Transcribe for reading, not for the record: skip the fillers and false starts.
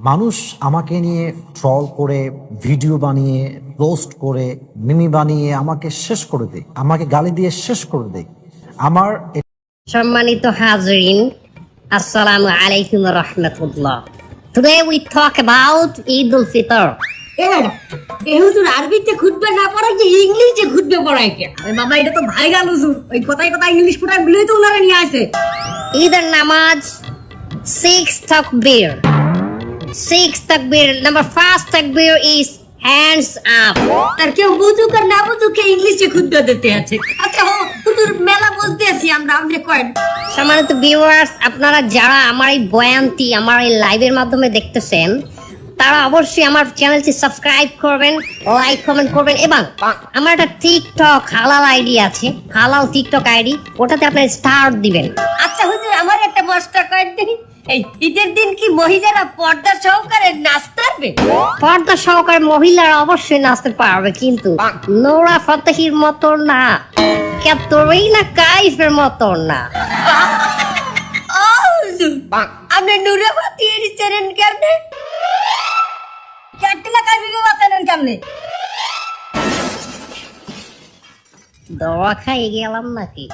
মানুষ আমাকে নিয়ে ট্রল করে, ভিডিও বানিয়ে, পোস্ট করে, মিমি বানিয়ে আমাকে শেষ করে দেয়, আমাকে গালি দিয়ে শেষ করে দেয়। আমার সম্মানিত হাজরিন, আসসালামু আলাইকুম রহমতুল্লাহ। Today we talk about Eid al-Fitr. হুজুর আরবিতে খুতবা না পড়াই যে ইংলিশে খুতবা পড়াই কে? আরে বাবা এটা তো ভাইরাল হুজুর, ওই কথায় কথায় ইংলিশ ফুটায় বলেই তো ওনারা নিয়ে আসে। ঈদের নামাজ 6 takbir. 6 takbir. Number first takbir is hands up. আর কেউ বুঝুক আর না বুঝুক ইংলিশে খুতবা দিতে আছে। আচ্ছা হুজুর মেলা বলতে আছি আমরা, আপনি কয়েন। সম্মানিত ভিউয়ার্স, আপনারা যারা আমার এই বয়ানটি আমার এই লাইভের মাধ্যমে দেখতেছেন, তারা অবশ্যই আমার চ্যানেলটি সাবস্ক্রাইব করবেন, লাইক কমেন্ট করবেন এবং আমার একটা টিকটক হালাল আইডি আছে, হালাল টিকটক আইডি, ওটাতে আপনার স্টার দিবেন। আচ্ছা হুজুর আমার একটা মশটা কয়েন দেখি, এই ঈদের দিন কি মহিলারা পর্দা সহকারে নাচতে পারবে? পর্দা সহকারে মহিলারা অবশ্যই নাচতে পারবে, কিন্তু নোরা ফতেহির মতো না, ক্যাতরিনা কাইফের মতো না। আপনি নুরে বাতি এরিছেন কেমনে? ক্যাটলা কাবিকে বাঁচালেন কেমনে? দোয়া খাই গেলাম নাকি?